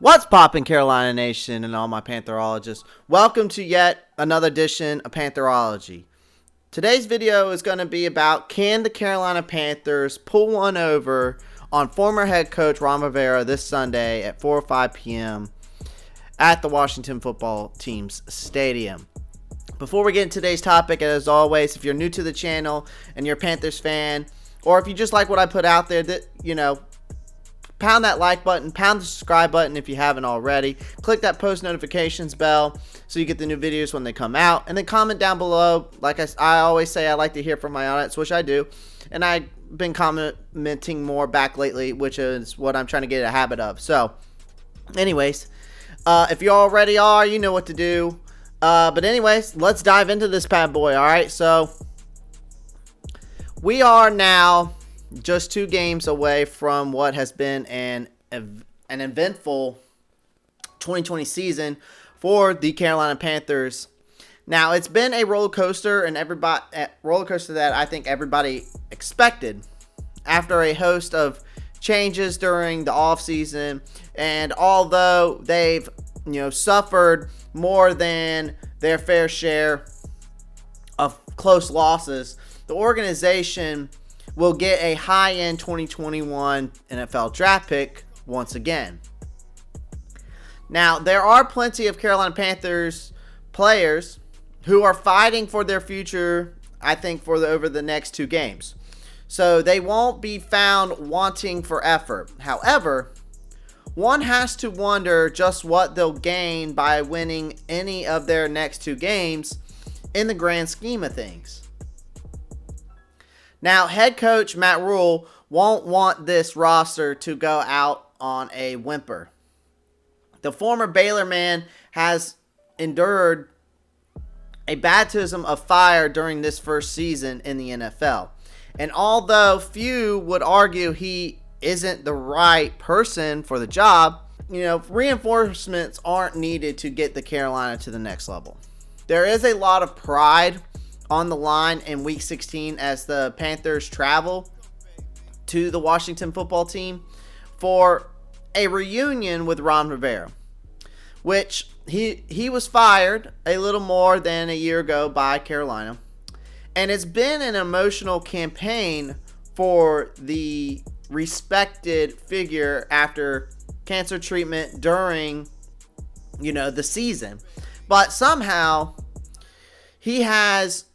What's poppin', Carolina Nation and all my Pantherologists? Welcome to yet another edition of Pantherology. Today's video is going to be about, can the Carolina Panthers pull one over on former head coach Ron Rivera this Sunday at 4 or 5 p.m. at the Washington football team's stadium. Before we get into today's topic, as always, if you're new to the channel and you're a Panthers fan, or if you just like what I put out there, pound that like button, pound the subscribe button if you haven't already. Click that post notifications bell so you get the new videos when they come out. And then comment down below. Like I always say, I like to hear from my audience, which I do. And I've been commenting more back lately, which is what I'm trying to get a habit of. So, anyways, if you already are, you know what to do. But anyways, let's dive into this bad boy, all right? So, we are now just 2 games away from what has been an eventful 2020 season for the Carolina Panthers. Now, it's been a roller coaster, and roller coaster that I think everybody expected after a host of changes during the offseason. And although they've suffered more than their fair share of close losses, the organization will get a high-end 2021 NFL draft pick once again. Now, there are plenty of Carolina Panthers players who are fighting for their future, I think, over the next 2 games. So they won't be found wanting for effort. However, one has to wonder just what they'll gain by winning any of their next 2 games in the grand scheme of things. Now, head coach Matt Rhule won't want this roster to go out on a whimper. The former Baylor man has endured a baptism of fire during this first season in the NFL. And although few would argue he isn't the right person for the job, reinforcements aren't needed to get the Carolina to the next level. There is a lot of pride on the line in Week 16 as the Panthers travel to the Washington football team for a reunion with Ron Rivera, which he was fired a little more than a year ago by Carolina. And it's been an emotional campaign for the respected figure after cancer treatment during, the season. But somehow he has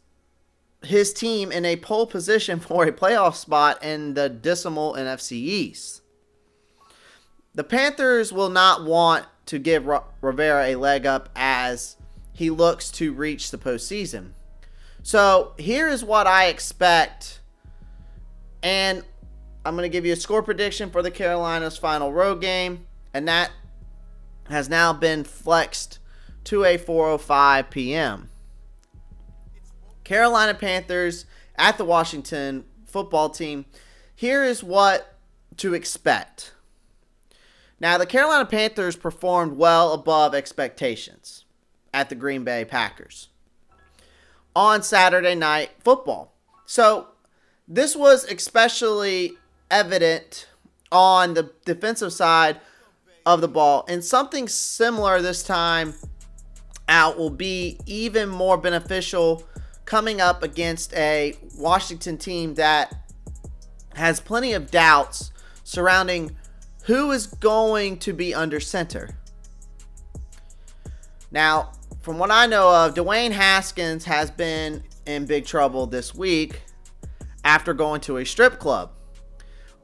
his team in a pole position for a playoff spot in the dismal NFC East. The Panthers will not want to give Rivera a leg up as he looks to reach the postseason. So here is what I expect, and I'm going to give you a score prediction for the Carolina's final road game, and that has now been flexed to a 4:05 p.m. Carolina Panthers at the Washington football team. Here is what to expect. Now, the Carolina Panthers performed well above expectations at the Green Bay Packers on Saturday Night Football. So, this was especially evident on the defensive side of the ball, and something similar this time out will be even more beneficial coming up against a Washington team that has plenty of doubts surrounding who is going to be under center. Now, from what I know of, Dwayne Haskins has been in big trouble this week after going to a strip club,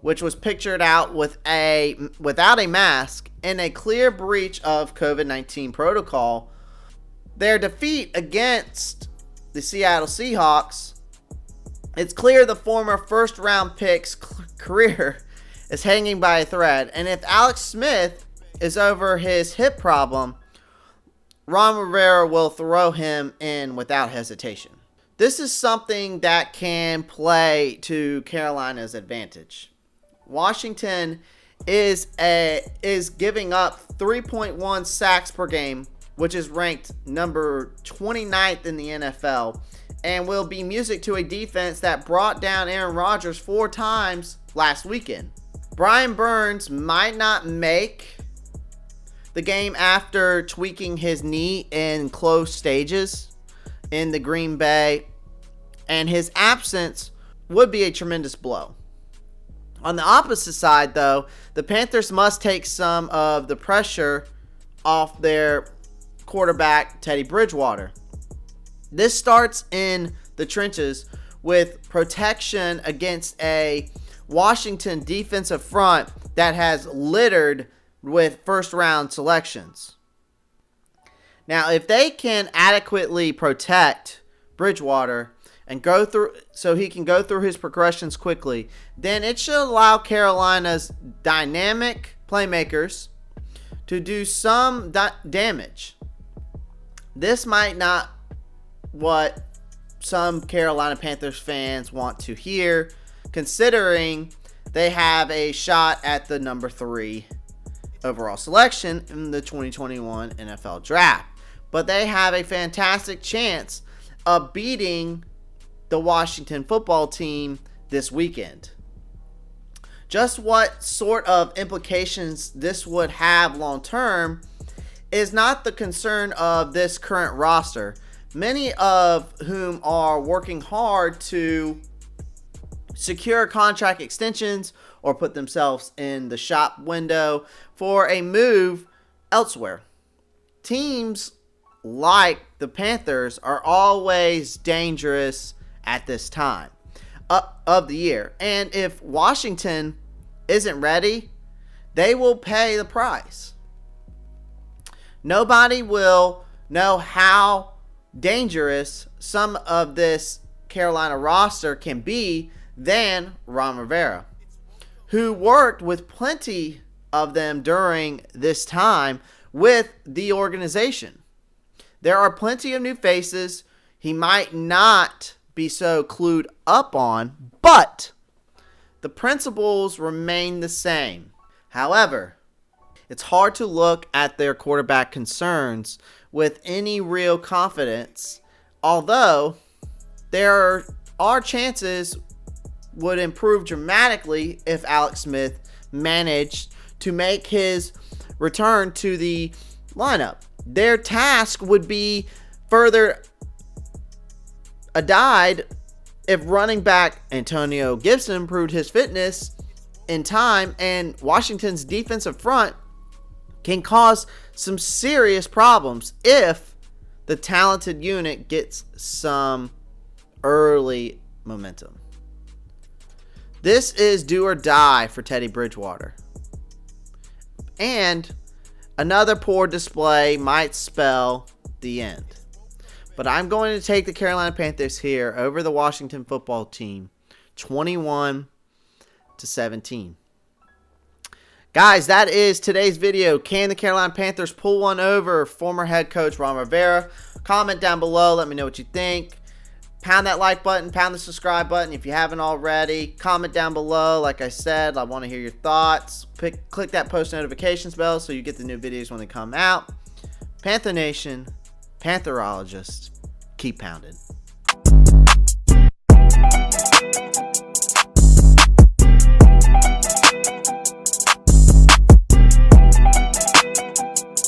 which was pictured out without a mask in a clear breach of COVID-19 protocol. Their defeat against the Seattle Seahawks, it's clear the former first-round pick's career is hanging by a thread. And if Alex Smith is over his hip problem, Ron Rivera will throw him in without hesitation. This is something that can play to Carolina's advantage. Washington is giving up 3.1 sacks per game, which is ranked number 29th in the NFL, and will be music to a defense that brought down Aaron Rodgers 4 times last weekend. Brian Burns might not make the game after tweaking his knee in close stages in the Green Bay, and his absence would be a tremendous blow. On the opposite side, though, the Panthers must take some of the pressure off their quarterback, Teddy Bridgewater. This starts in the trenches with protection against a Washington defensive front that has littered with first-round selections. Now, if they can adequately protect Bridgewater and go through, so he can go through his progressions quickly, then it should allow Carolina's dynamic playmakers to do some damage. This might not what some Carolina Panthers fans want to hear, considering they have a shot at the number 3 overall selection in the 2021 NFL Draft. But they have a fantastic chance of beating the Washington football team this weekend. Just what sort of implications this would have long term is not the concern of this current roster, many of whom are working hard to secure contract extensions or put themselves in the shop window for a move elsewhere. Teams like the Panthers are always dangerous at this time of the year. And if Washington isn't ready, they will pay the price. Nobody will know how dangerous some of this Carolina roster can be than Ron Rivera, who worked with plenty of them during this time with the organization. There are plenty of new faces he might not be so clued up on, but the principles remain the same. However, it's hard to look at their quarterback concerns with any real confidence, although there are chances would improve dramatically if Alex Smith managed to make his return to the lineup. Their task would be further addied if running back Antonio Gibson improved his fitness in time, and Washington's defensive front can cause some serious problems if the talented unit gets some early momentum. This is do or die for Teddy Bridgewater. And another poor display might spell the end. But I'm going to take the Carolina Panthers here over the Washington football team, 21-17. Guys, that is today's video. Can the Carolina Panthers pull one over former head coach Ron Rivera? Comment down below. Let me know what you think. Pound that like button. Pound the subscribe button if you haven't already. Comment down below. Like I said, I want to hear your thoughts. Click that post notifications bell so you get the new videos when they come out. Panther Nation, Pantherologist, keep pounding.